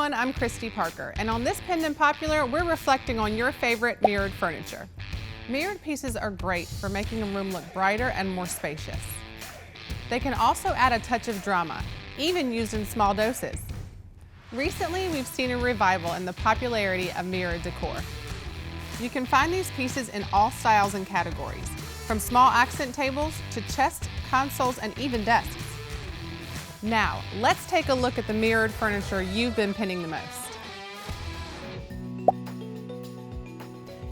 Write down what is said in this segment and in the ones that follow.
everyone, I'm Christy Parker, and on this Pinned and Popular, we're reflecting on your favorite mirrored furniture. Mirrored pieces are great for making a room look brighter and more spacious. They can also add a touch of drama, even used in small doses. Recently, we've seen a revival in the popularity of mirrored decor. You can find these pieces in all styles and categories, from small accent tables to chests, consoles, and even desks. Now, let's take a look at the mirrored furniture you've been pinning the most.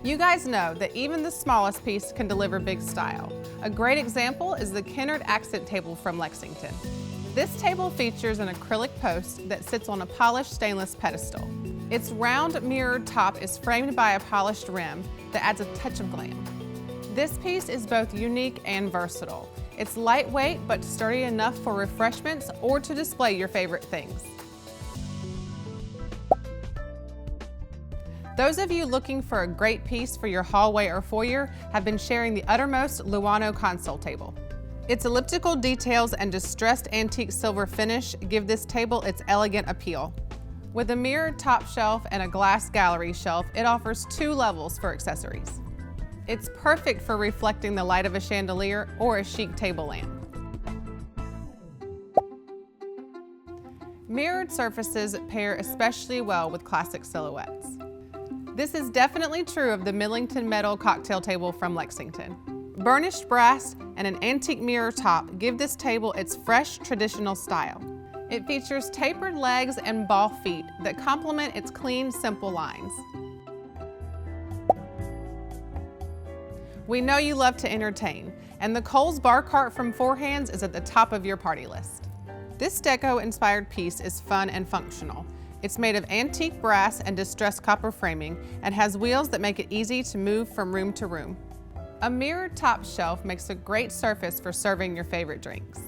You guys know that even the smallest piece can deliver big style. A great example is the Kennard accent table from Lexington. This table features an acrylic post that sits on a polished stainless pedestal. Its round mirrored top is framed by a polished rim that adds a touch of glam. This piece is both unique and versatile. It's lightweight but sturdy enough for refreshments or to display your favorite things. Those of you looking for a great piece for your hallway or foyer have been sharing the Uttermost Luano console table. Its elliptical details and distressed antique silver finish give this table its elegant appeal. With a mirrored top shelf and a glass gallery shelf, it offers 2 levels for accessories. It's perfect for reflecting the light of a chandelier or a chic table lamp. Mirrored surfaces pair especially well with classic silhouettes. This is definitely true of the Millington Metal cocktail table from Lexington. Burnished brass and an antique mirror top give this table its fresh, traditional style. It features tapered legs and ball feet that complement its clean, simple lines. We know you love to entertain, and the Kohl's bar cart from Four Hands is at the top of your party list. This deco-inspired piece is fun and functional. It's made of antique brass and distressed copper framing and has wheels that make it easy to move from room to room. A mirrored top shelf makes a great surface for serving your favorite drinks.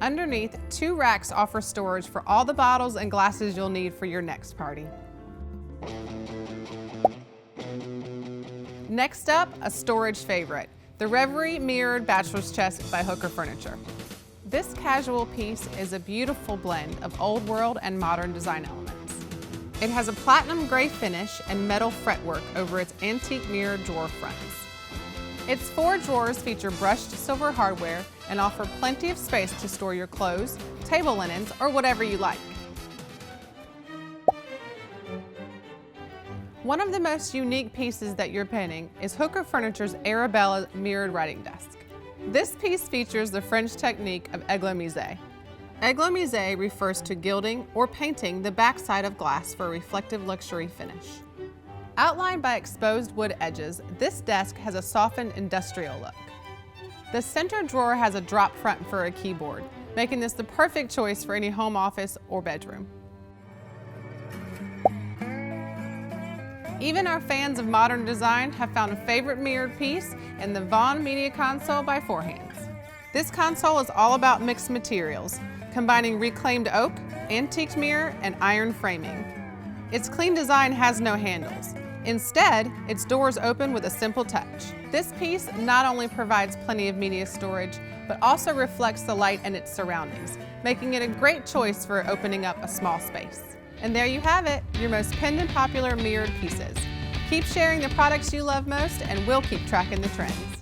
Underneath, 2 racks offer storage for all the bottles and glasses you'll need for your next party. Next up, a storage favorite, the Reverie Mirrored Bachelor's Chest by Hooker Furniture. This casual piece is a beautiful blend of old world and modern design elements. It has a platinum gray finish and metal fretwork over its antique mirrored drawer fronts. Its 4 drawers feature brushed silver hardware and offer plenty of space to store your clothes, table linens, or whatever you like. One of the most unique pieces that you're pinning is Hooker Furniture's Arabella mirrored writing desk. This piece features the French technique of églamisé. Églamisé refers to gilding or painting the backside of glass for a reflective luxury finish. Outlined by exposed wood edges, this desk has a softened industrial look. The center drawer has a drop front for a keyboard, making this the perfect choice for any home office or bedroom. Even our fans of modern design have found a favorite mirrored piece in the Vaughan Media Console by Four Hands. This console is all about mixed materials, combining reclaimed oak, antiqued mirror, and iron framing. Its clean design has no handles. Instead, its doors open with a simple touch. This piece not only provides plenty of media storage, but also reflects the light in its surroundings, making it a great choice for opening up a small space. And there you have it, your most pinned and popular mirrored pieces. Keep sharing the products you love most, and we'll keep tracking the trends.